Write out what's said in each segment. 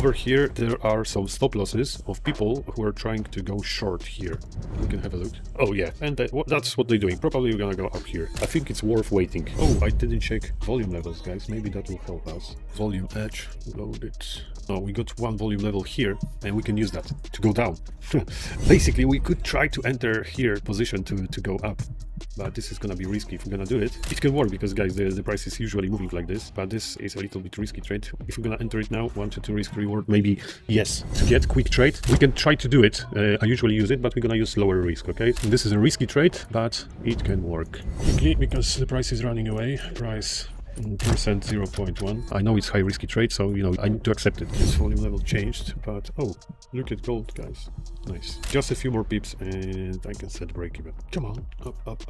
over here there are some stop losses of people who are trying to go short here. We can have a look. Oh yeah, and that's what they're doing. Probably we're gonna go up here. I think it's worth waiting. Oh, I didn't check volume levels, guys. Maybe that will help us. Volume edge, load it. Oh, we got one volume level here, and we can use that to go down. Basically, we could try to enter here position to go up, but this is gonna be risky. If we're gonna do it, it can work because, guys, the price is usually moving like this, but this is a little bit risky trade. If we're gonna enter it now, 1 to 2 risk reward, maybe yes. To get quick trade, we can try to do it. I usually use it, but we're gonna use lower risk. Okay, and this is a risky trade, but it can work quickly because the price is running away. Price percent 0.1. I know it's high risky trade, so you know I need to accept it. This volume level changed, but oh, look at gold, guys. Nice. Just a few more pips and I can set break even. Come on, up.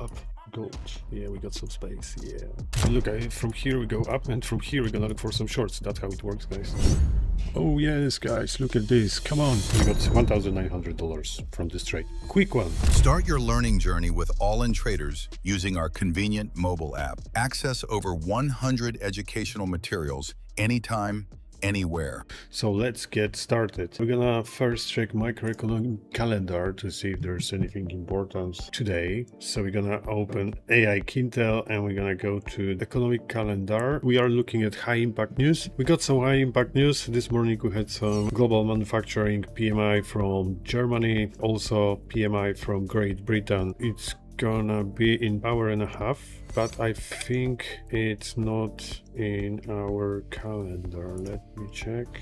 Gold. Yeah, we got some space. Yeah. Look, from here we go up, and from here we're gonna look for some shorts. That's how it works, guys. Oh yes, guys, look at this. Come on. We got $1,900 from this trade. Quick one. Start your learning journey with ALLin Traders using our convenient mobile app. Access over 100 educational materials anytime, anywhere. So let's get started. We're gonna first check macroeconomic calendar to see if there's anything important today. So we're gonna open AI Kintel and we're gonna go to economic calendar. We are looking at high impact news. We got some high impact news. This morning we had some global manufacturing PMI from Germany, also PMI from Great Britain. It's gonna be in hour and a half, but I think it's not in our calendar. Let me check.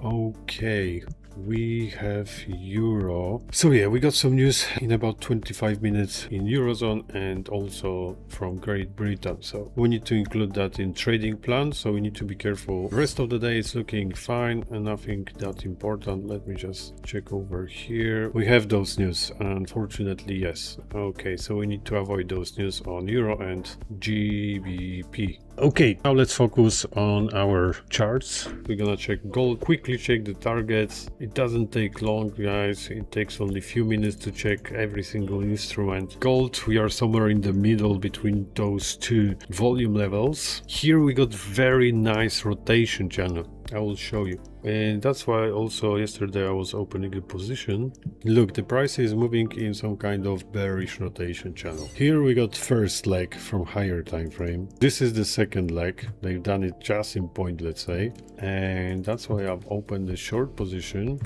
Okay, we have euro. So yeah, we got some news in about 25 minutes in Eurozone and also from Great Britain. So we need to include that in trading plan. So we need to be careful. The rest of the day is looking fine and nothing that important. Let me just check over here. We have those news, unfortunately, yes. Okay, so we need to avoid those news on euro and GBP. Okay, now let's focus on our charts. We're gonna check gold, quickly check the targets. It doesn't take long, guys. It takes only a few minutes to check every single instrument. Gold, we are somewhere in the middle between those two volume levels. Here we got very nice rotation channel. I will show you. And that's why also yesterday I was opening a position. Look, the price is moving in some kind of bearish rotation channel. Here we got first leg from higher time frame. This is the second leg. They've done it just in point, let's say. And that's why I've opened the short position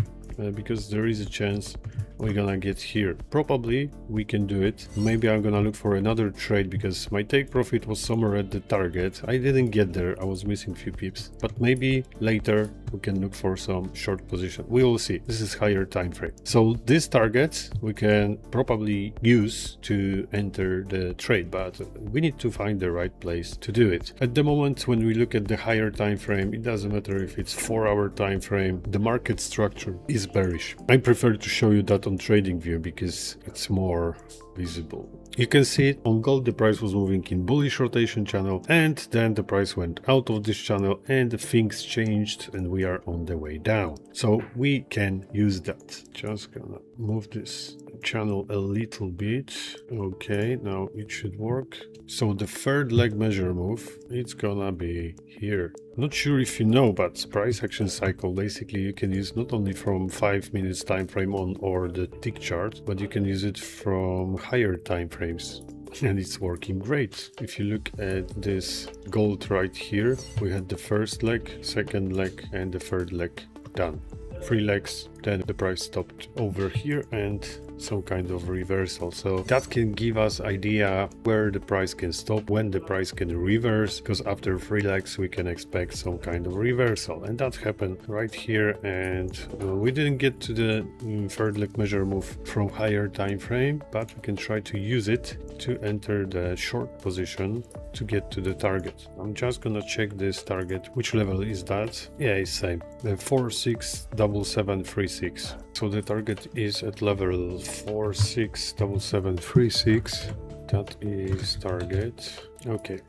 because there is a chance we're gonna get here. Probably we can do it. Maybe I'm gonna look for another trade because my take profit was somewhere at the target. I didn't get there. I was missing a few pips, but maybe later we can look for some short position. We will see. This is higher time frame. So this target we can probably use to enter the trade, but we need to find the right place to do it. At the moment, when we look at the higher time frame, it doesn't matter if it's 4-hour time frame, the market structure is bearish. I prefer to show you that on trading view because it's more visible. You can see it on gold. The price was moving in bullish rotation channel, and then the price went out of this channel and things changed and we are on the way down. So we can use that. Just gonna move this channel a little bit. Okay, now it should work. So the third leg measure move, it's gonna be here. Not sure if you know, but price action cycle basically you can use not only from 5 minutes time frame on or the tick chart, but you can use it from higher time frames. And it's working great. If you look at this gold right here, we had the first leg, second leg, and the third leg done. 3 legs, then the price stopped over here and some kind of reversal. So that can give us idea where the price can stop, when the price can reverse, because after 3 legs we can expect some kind of reversal, and that happened right here. And we didn't get to the third leg measure move from higher time frame, but we can try to use it to enter the short position to get to the target. I'm just gonna check this target. Which level is that? Yeah, it's same, 467736. So the target is at level 467736. That is target. Okay,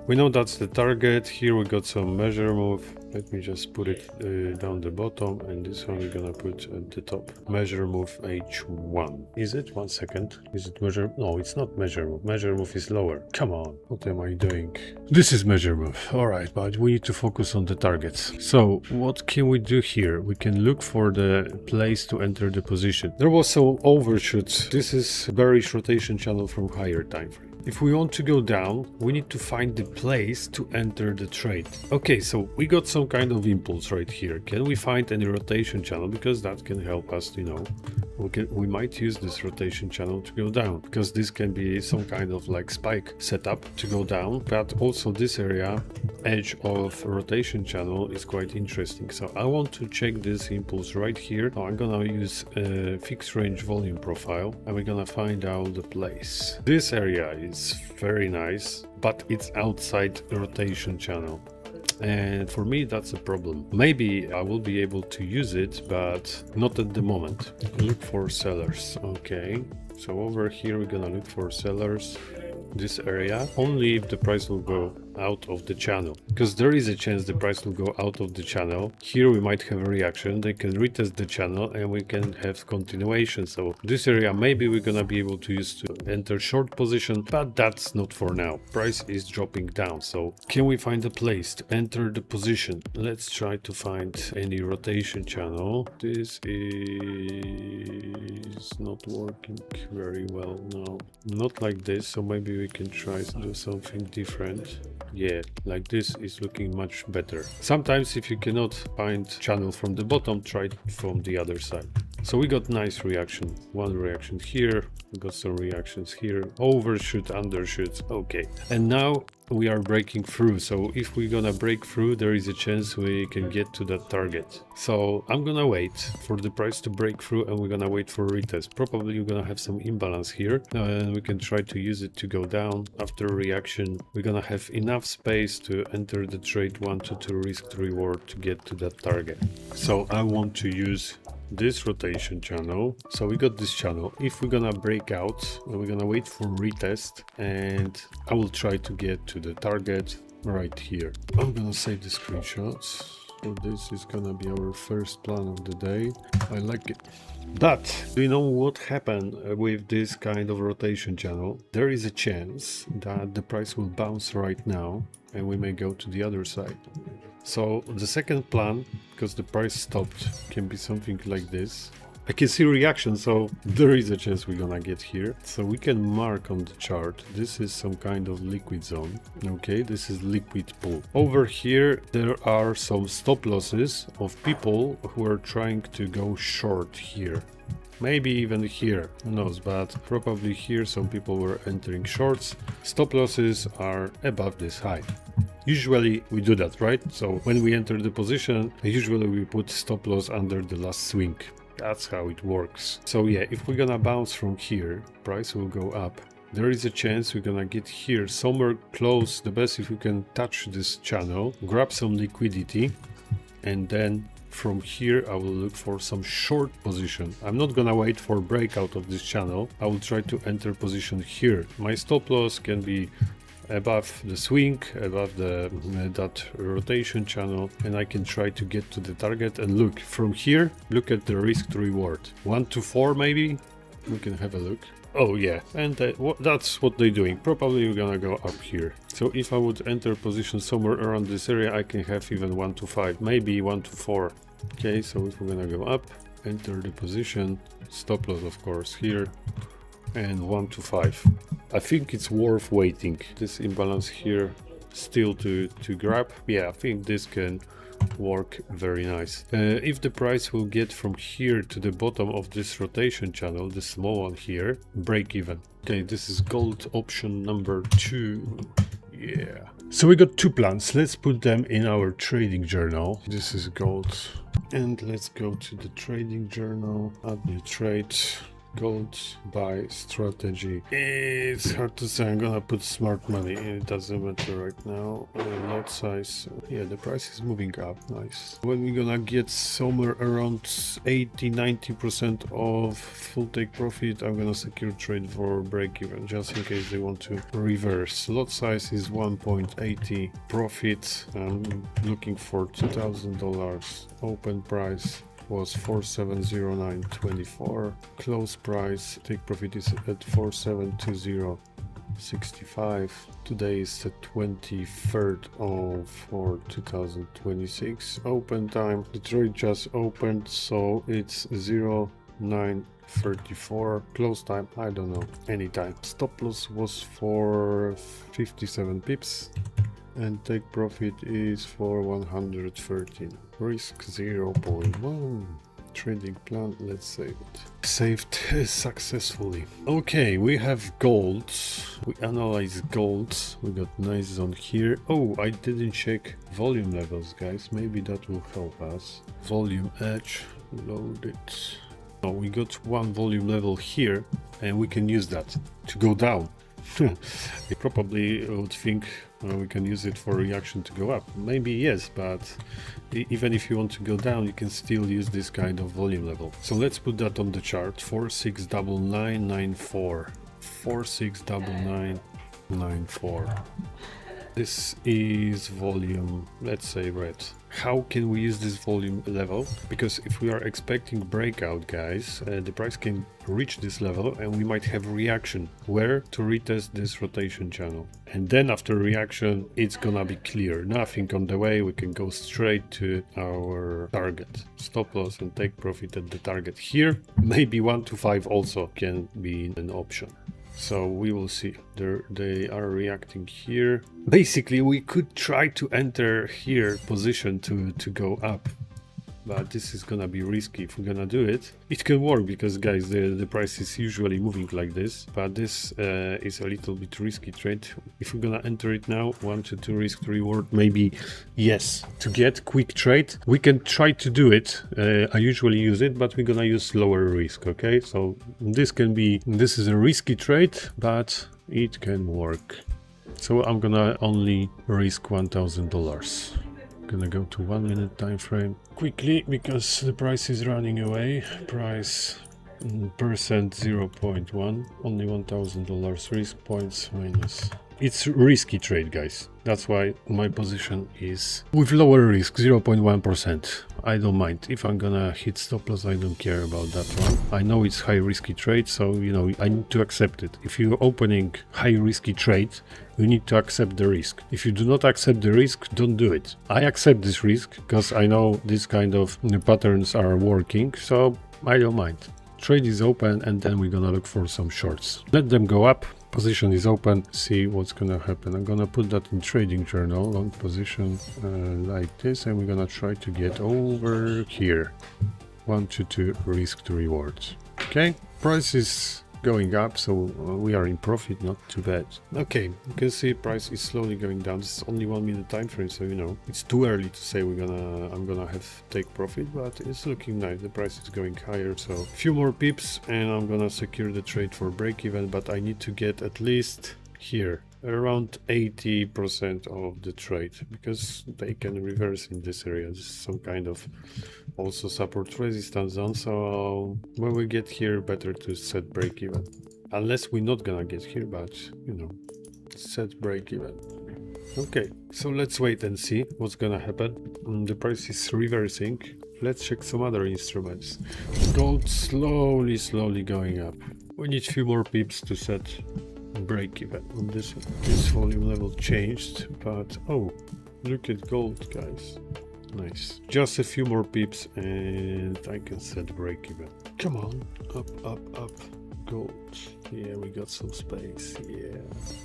we know that's the target. Here we got some measure move. Let me just put it down the bottom, and this one we're gonna put at the top. Measure move H1. Is it? 1 second. Is it measure? No, it's not measure move. Measure move is lower. Come on. What am I doing? This is measure move. Alright, but we need to focus on the targets. So what can we do here? We can look for the place to enter the position. There was some overshoots. This is bearish rotation channel from higher time frame. If we want to go down, we need to find the place to enter the trade. Okay, so we got some kind of impulse right here. Can we find any rotation channel? Because that can help us, you know. We might use this rotation channel to go down, because this can be some kind of like spike setup to go down. But also this area, edge of rotation channel, is quite interesting. So I want to check this impulse right here. I'm gonna use a fixed range volume profile, and we're gonna find out the place. This area is very nice, but it's outside the rotation channel. And for me, that's a problem. Maybe I will be able to use it, but not at the moment. Look for sellers. Okay, so over here we're gonna look for sellers. This area only if the price will go out of the channel, because there is a chance the price will go out of the channel. Here we might have a reaction, they can retest the channel, and we can have continuation. So this area maybe we're gonna be able to use to enter short position, but that's not for now. Price is dropping down. So can we find a place to enter the position? Let's try to find any rotation channel. This is not working very well now. Not like this, so maybe we can try to do something different. Yeah, like this is looking much better. Sometimes if you cannot find channel from the bottom, try it from the other side. So we got nice reaction. One reaction here, we got some reactions here, overshoot, undershoot. Okay, and now we are breaking through. So if we're gonna break through, there is a chance we can get to that target. So I'm gonna wait for the price to break through, and we're gonna wait for retest. Probably we're gonna have some imbalance here, and we can try to use it to go down. After reaction, we're gonna have enough space to enter the trade 1 to 2 risk to reward to get to that target. So I want to use this rotation channel. So we got this channel. If we're gonna break out, we're gonna wait for retest, and I will try to get to the target right here. I'm gonna save the screenshots. So this is gonna be our first plan of the day. I like it. But do you know what happened with this kind of rotation channel? There is a chance that the price will bounce right now, and we may go to the other side. So the second plan, because the price stopped, can be something like this. I can see reaction, so there is a chance we're gonna get here. So we can mark on the chart, this is some kind of liquid zone. Okay, this is liquid pool. Over here, there are some stop losses of people who are trying to go short here. Maybe even here, who knows, but probably here some people were entering shorts. Stop losses are above this high. Usually we do that, right? So when we enter the position, usually we put stop loss under the last swing. That's how it works. So yeah, if we're gonna bounce from here, price will go up. There is a chance we're gonna get here somewhere close. The best if we can touch this channel, grab some liquidity, and then from here I will look for some short position. I'm not gonna wait for breakout of this channel. I will try to enter position here. My stop loss can be above the swing, above the that rotation channel, and I can try to get to the target. And look from here, look at the risk to reward 1 to 4 maybe. We can have a look. Oh yeah, and that's what they're doing. Probably we're gonna go up here. So if I would enter position somewhere around this area, I can have even 1 to 5, maybe 1 to 4. Okay, so if we're gonna go up, enter the position, stop loss of course here, and 1 to 5. I think it's worth waiting. This imbalance here still to grab. Yeah, I think this can work very nice. If the price will get from here to the bottom of this rotation channel, the small one here, break even. Okay, this is gold option number 2. Yeah. So we got 2 plans. Let's put them in our trading journal. This is gold. And let's go to the trading journal, add new trade. Gold buy strategy. It's hard to say. I'm gonna put smart money. It doesn't matter right now. Lot size. Yeah, the price is moving up. Nice. When we're gonna get somewhere around 80-90% of full take profit, I'm gonna secure trade for break even, just in case they want to reverse. Lot size is 1.80. Profit, I'm looking for $2,000. Open price was 4709.24. Close price, take profit is at 4720.65. Today is the 23rd of 2026. Open time, the trade just opened, so it's 0934. Close time, I don't know, anytime. Stop loss was for 57 pips. And take profit is for 113. Risk 0.1. Trading plan, let's save it. Saved successfully. Okay, we have gold. We analyze gold. We got nice zone here. Oh, I didn't check volume levels, guys. Maybe that will help us. Volume edge, load it. Oh, we got one volume level here, and we can use that to go down. You probably would think we can use it for reaction to go up. Maybe yes, but even if you want to go down, you can still use this kind of volume level. So let's put that on the chart. 469994. 469994. This is volume, let's say red. How can we use this volume level? Because if we are expecting breakout, guys, the price can reach this level and we might have reaction where to retest this rotation channel. And then after reaction, it's gonna be clear. Nothing on the way. We can go straight to our target. Stop loss and take profit at the target here. Maybe 1 to 5 also can be an option. So we will see. They are reacting here. Basically, we could try to enter here position to go up. But this is gonna be risky if we're gonna do it. It can work because, guys, the price is usually moving like this. But this is a little bit risky trade. If we're gonna enter it now, 1 to 2 risk to reward, maybe yes. To get quick trade, we can try to do it. I usually use it, but we're gonna use lower risk, okay? So this is a risky trade, but it can work. So I'm gonna only risk $1,000. Gonna go to 1 minute time frame quickly because the price is running away. Price percent 0.1, only $1,000 risk, points minus. It's risky trade, guys. That's why my position is with lower risk, 0.1%. I don't mind. If I'm gonna hit stop loss, I don't care about that one. I know it's high risky trade, so you know I need to accept it. If you're opening high risky trade, you need to accept the risk. If you do not accept the risk, don't do it. I accept this risk because I know this kind of patterns are working, so I don't mind. Trade is open and then we're gonna look for some shorts. Let them go up. Position is open, see what's gonna happen. I'm gonna put that in trading journal, long position like this, and we're gonna try to get over here. 1 to 2 risk to rewards. Okay, price is going up, so we are in profit, not too bad. Okay, you can see price is slowly going down. This is only 1 minute time frame, so you know it's too early to say I'm gonna have take profit, but it's looking nice. The price is going higher, so a few more pips and I'm gonna secure the trade for break even, but I need to get at least here around 80% of the trade because they can reverse in this area. This is some kind of also support resistance zone, so when we get here, better to set break even, unless we're not gonna get here, but you know, set break even. Okay, so let's wait and see what's gonna happen. The price is reversing. Let's check some other instruments. Gold slowly going up. We need a few more pips to set break even on this one. This volume level changed, but oh, look at gold, guys. Nice. Just a few more pips and I can set break even. Come on, up. Gold. Yeah, we got some space. Yeah.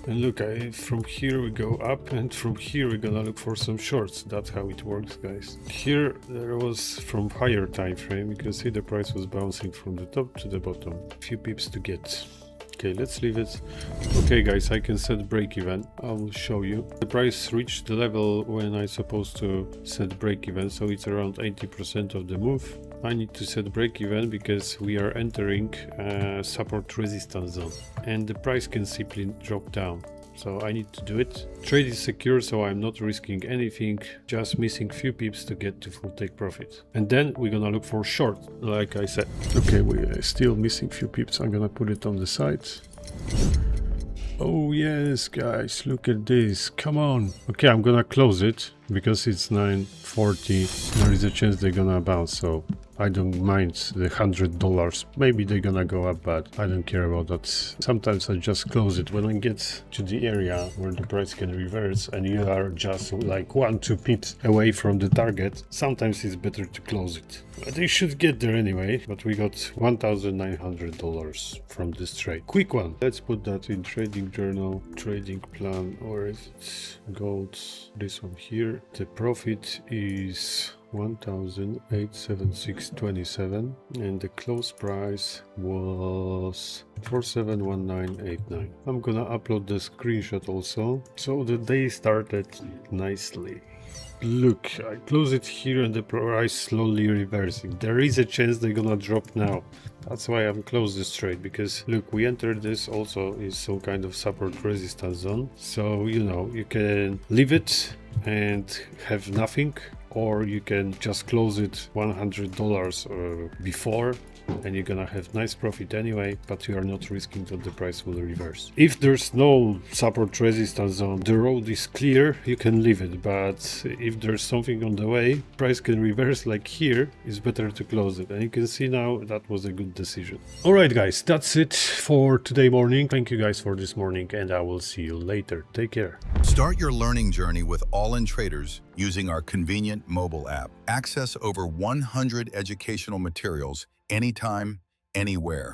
And look, from here we go up, and from here we're gonna look for some shorts. That's how it works, guys. Here there was from higher time frame. You can see the price was bouncing from the top to the bottom. A few pips to get. Okay, let's leave it. Okay guys, I can set break even. I will show you. The price reached the level when I supposed to set break even, so it's around 80% of the move. I need to set break even because we are entering support resistance zone and the price can simply drop down. So I need to do it. Trade is secure, so I'm not risking anything, just missing few pips to get to full take profit. And then we're gonna look for short, like I said. Okay, we're still missing few pips. I'm gonna put it on the side. Oh yes, guys, look at this. Come on. Okay, I'm gonna close it because it's 9:40. There is a chance they're gonna bounce, so I don't mind the $100. Maybe they're gonna go up, but I don't care about that. Sometimes I just close it when I get to the area where the price can reverse and you are just like 1-2 pips away from the target. Sometimes it's better to close it. They should get there anyway, but we got $1,900 from this trade. Quick one. Let's put that in trading journal, trading plan, or is it gold? This one here. The profit is 1,876.27 and the close price was 4719.89. I'm gonna upload the screenshot also. So the day started nicely. Look, I close it here and the price slowly reversing. There is a chance they're gonna drop now. That's why I'm close this trade, because look, we entered this also is some kind of support resistance zone. So, you know, you can leave it and have nothing, or you can just close it $100 before and you're gonna have nice profit anyway, but you are not risking that the price will reverse. If there's no support resistance zone, the road is clear, you can leave it, but if there's something on the way, price can reverse like here, it's better to close it. And you can see now that was a good decision. Alright guys, that's it for today morning. Thank you guys for this morning and I will see you later. Take care. Start your learning journey with ALLin Traders using our convenient mobile app. Access over 100 educational materials anytime, anywhere.